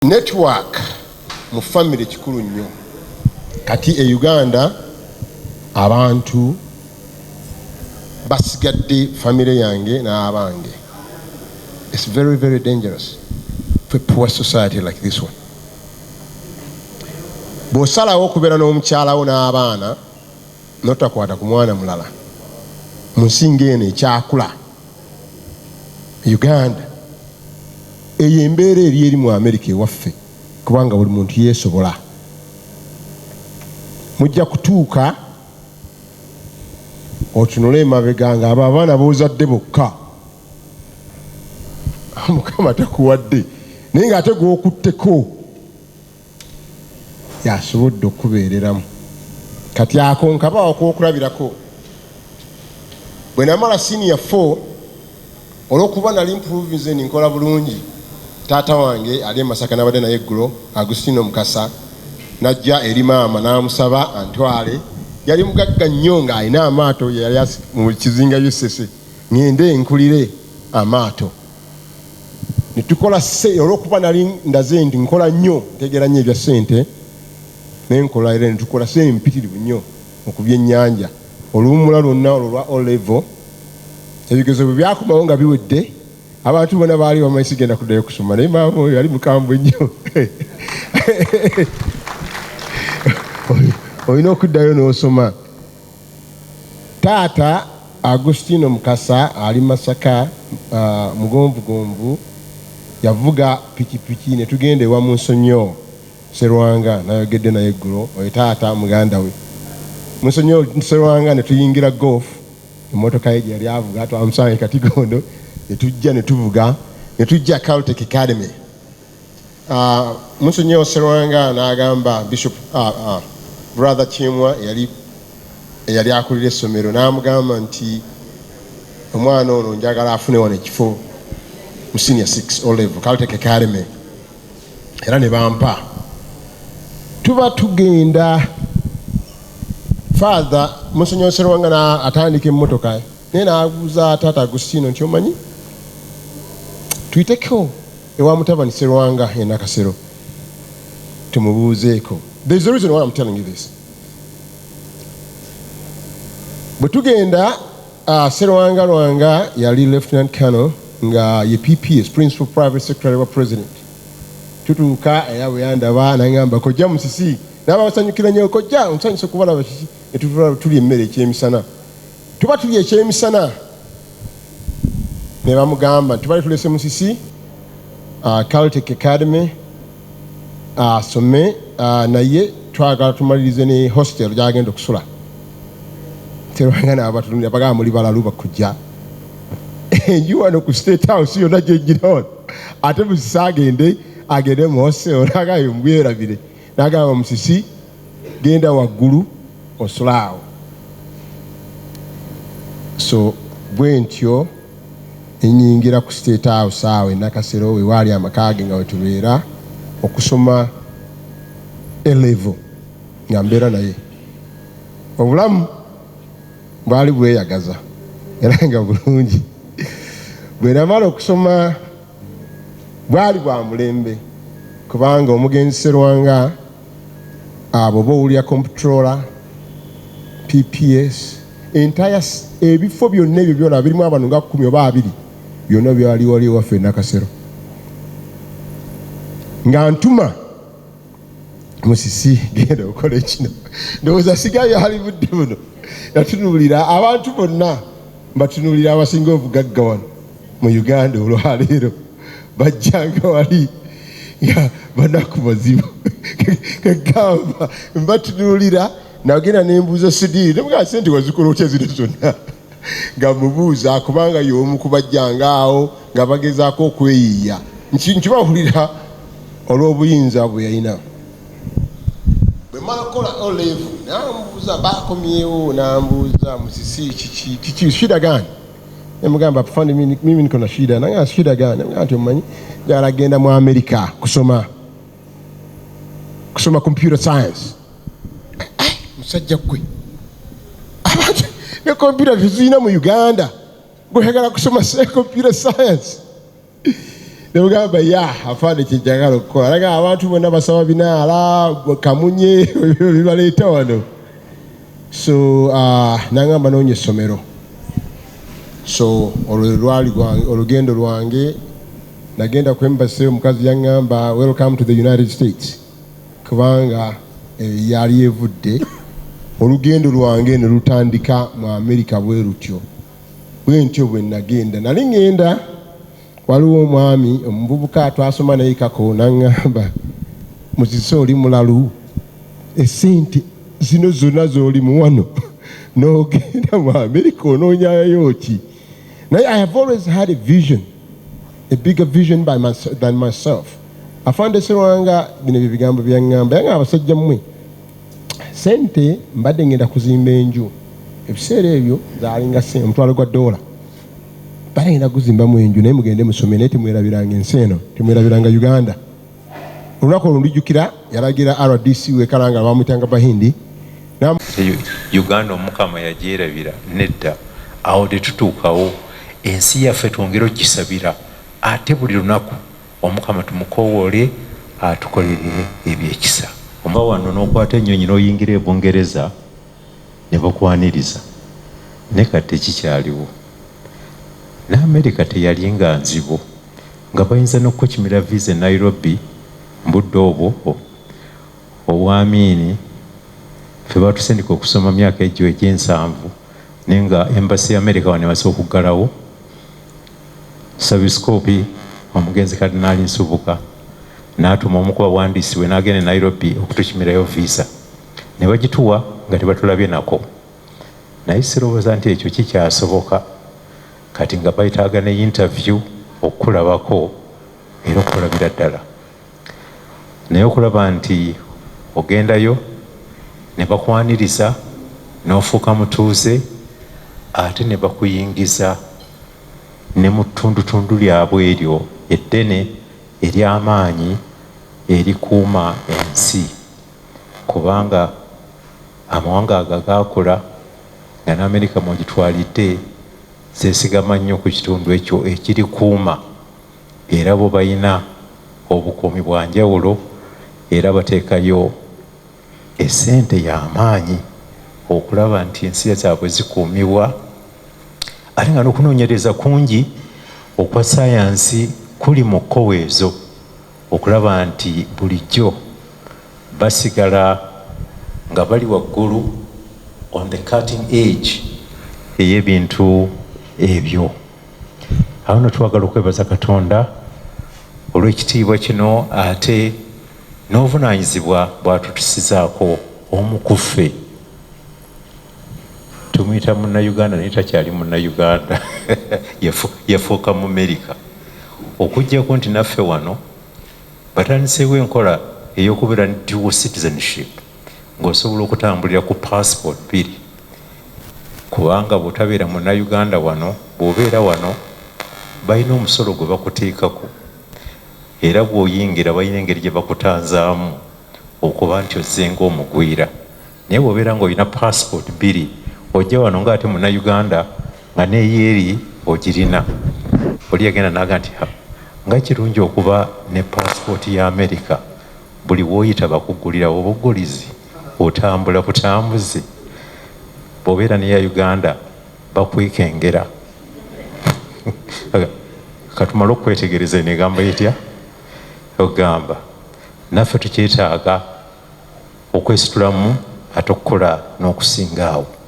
Network mu family kikulu nnyo. Kati e Uganda abantu basigadde family yange n'abange. It's very, very dangerous for a poor society like this one. Bw'osalawo okubeera n'omukyalawo n'abaana n'otakwata ku mwana mulala mu nsinga eno ekyakula Uganda eyo embeera eri mu America ewaffe kubanga buli muntu yeesobola. Mujja kutuuka otunule emabega nga abo abaana boozadde bokka Mukama takuwadde naye ng'ate gw'okutteko yasobodde okubeereramu. Kati ako nkabaawo k'okulabirako bwe namala senior 4 olw'okuba nali improvising nkola bulungi. Taata wange ali Masaka nabadde naye eggulo Agustino Mukasa najja eri maama n'amusaba antwale. Yali mugagga nnyo ng'alina amaato yali mu kizinga by'essese ngende nkulire amaato. Ne tukola olw'okuba nali ndaze nti nkola nnyo ntegera nnyo ebya ssente nenkola era ne tukola ssente mpitirivu nnyo mu byennyanja. Oluwummula lwonna olwo lwa O-level ebigezo bwe byakomawo nga biwedde abantu bona baali bamanyi sigenda kuddayo kusoma naye maama oyo yali mukambwe nnyo. Olina okuddayo n'osoma. Taata Agustino Mukasa ali Masaka mugomvugomvu yavuga pikipiki ne tugenda ewa Munsonyo Serwanga nayogedde naye eggulo oyo taata muganda we. Munsonyo Serwanga ne tuyingira golf emmotoka ye yali avuga twamusange Katigondo ne tujja ne tuvuga ne tujja Caltech Academy. Munsonyo Serwanga n'agamba Bishop Brother Chimwa yali akulira essomero n'amugamba nti omwana ono njagala afune wano ekifo mu senior 6 O-level Caltech Academy era ne bampa. Tuba tugenda father Munsonyo Serwanga atandika emmotoka naye n'abuuza taata Agustino nti omanyi tuyiteko ewa mutabani Serwanga e Nakasero tumubuuzeeko. There's a reason why I'm telling you this. Bwe tugenda Serwanga Lwanga yali Lieutenant Colonel nga ye PPS Principal Private Secretary wa President. Tutuuka era bwe yandaba n'angamba kojja Musisi n'aba basanyukira nnyo kojja onsanyusa okubalaba kiki ne tutula tuli emmere ekyemisana. Tuba tuli ekyemisana ne bamugamba tubali tulese Musisi Caltech Academy asome naye twagala tumalirize ne hostel gy'agenda okusula. Serwanga n'abatulunira bagamba muli balalu bakujja enju wano ku State House yonna gy'ejjira wano ate Musisi agende mu hostel n'agamba mbwerabire n'agamba Musisi genda waggulu osulaawo. So bwe ntyo enyingira ku State House awo e Nakasero we waali amaka ge nga we tubeera okusoma A-level nga mbeera naye. Obulamu bwali bweyagaza era nga bulungi. Bwe namala okusoma bwali bwa mulembe kubanga omugenzi Serwanga abo bowulira comptroller PPS entire ebifo byonna ebyo byona birimu abantu nga 10 oba 2 byonna byali wali waffe Nakasero nga ntuma Musisi genda okola ekino ndowooza sigayo alibudde buno yatunuulira abantu bonna mbatunuulira abasinga obugagga wano mu Uganda olwaleero bajjanga wali nga banaku bazibu kagamba mbatunuulira nagenda nembuuza Sidiri nemugaa sente wazikola otya zino zonna nga mubuuza kubanga y'omu kubajjanga awo nga bagezaako okweyiiya nkibawulira olw'obuyinza bwe yalina. Bwe mala kola O-level nambuuza bakomyewo nambuuza Musisi kiki shida gani nemugamba afande mimi niko na shida nanga shida gani nemugamba nti omanyi njagala agenda mu America kusoma computer science. Musajja gwe abantu ne computer tuzina mu Uganda gweyagala kusoma computer science ne mugamba afaana kyenjagala okukola alaga abantu bonna basaba binaala kamunye bibaleeta wano so nangamba noonya essomero so olwo lwali olugendo lwange nagenda ku embassy omukazi yaŋŋamba welcome to the United States kubanga yali evudde olugendo lwange ne lutandika mu Amerika bwe rutyo bwe ntyo bwe nagenda nali ŋŋenda waliwo omwami omuvubuka twasoma naye kako naŋŋamba Musisi oli mulalu essente zino zonna z'oli mu wano n'ogenda mu Amerika onoonyayo ki naye I have always had a vision a bigger vision than myself afande Serwanga bino bye bigambo byaŋŋamba yaŋŋamba abasajja mmwe sente mbadde ngenda kuzimba enju ebiseera ebyo zaalinga omutwalo gwa $1 bale ngenda kuzimbamu enju naye mugende musome naye temwerabiranga ensi eno temwerabiranga Uganda olunaku olwo ndijjukira yalagira RDC wekalanga bamuyitanga Bahindi Uganda omukama yagyerabira nedda awo tetutuukawo ensi yaffe twongera ogisabira ate buli lunaku omukama tumukowoole atukolerere ebyekisa omba wano n'okwata ennyonyi n'oyingira ebungereza ne bakwaniriza ne kati kikyaliwo ne Amerika teyalinga nzibu nga bayinza n'okukukimira visa e Nairobi mbudde obwo obwamiini ffe batusindika okusoma myaka egyo egy'ensanvu naye nga embassy ya Amerika wano emaze okuggalawo sabisikoopi omugenzi Kadinaali Nsubuka n'atuma omu ku bawandiisi we n'agenda e Nairobi okutukimirayo visa ne bagituwa nga tebatulabye nako naye sirowooza nti ekyo kikyasoboka kati nga bayitaaga ne interview okukulabako era okukulabira ddala naye okulaba nti ogendayo ne bakwaniriza n'ofuuka mutuuze ate ne bakuyingiza ne mu ttundutundu lyabwe eryo eddene ery'amaanyi erikuuma ensi kubanga amawanga ago gaakula nga n'Amerika mwegitwalidde zeesigama nnyo ku kitundu ekyo ekirikuuma era bo balina obukuumi bwa njawulo era bateekayo essente y'amaanyi okulaba nti ensi zaabwe zikuumibwa ate nga n'okunoonyereza kungi okwa sayansi kuli mu kkowe ezo okulaba nti bulijjo basigala nga bali waggulu on the cutting edge ey'ebintu ebyo awo netwagala okwebaza Katonda olw'ekitiibwa kino ate n'obuvunaanyizibwa bwatutusizaako omu ku ffe tumuyita munnayuganda naye takyali munnayuganda yafuuka mu Amerika okuggyako nti naffe wano batandiseewo enkola ey'okubeera ne dual citizenship ng'osobola okutambulira ku passport 2 kubanga bw'otabeera munnayuganda wano bw'obeera wano balina omusolo gwe bakuteekako era bw'oyingira balina engeri gye bakutanzaamu okuba nti ozzenga omugwira naye bw'obeera ng'olina passport 2 ojja wano ng'ate munnayuganda nga neeyeeri ogirina oli yagenda naga nti nga kirungi okuba ne passport ya Amerika buli w'oyita bakuggulirawo obugulizi otambula butambuzi bw'obeera neya Uganda bakwekengera katumala okwetegereza negamba etya ogamba naffe tukyetaaga okwesitulamu ate okukola n'okusingaawo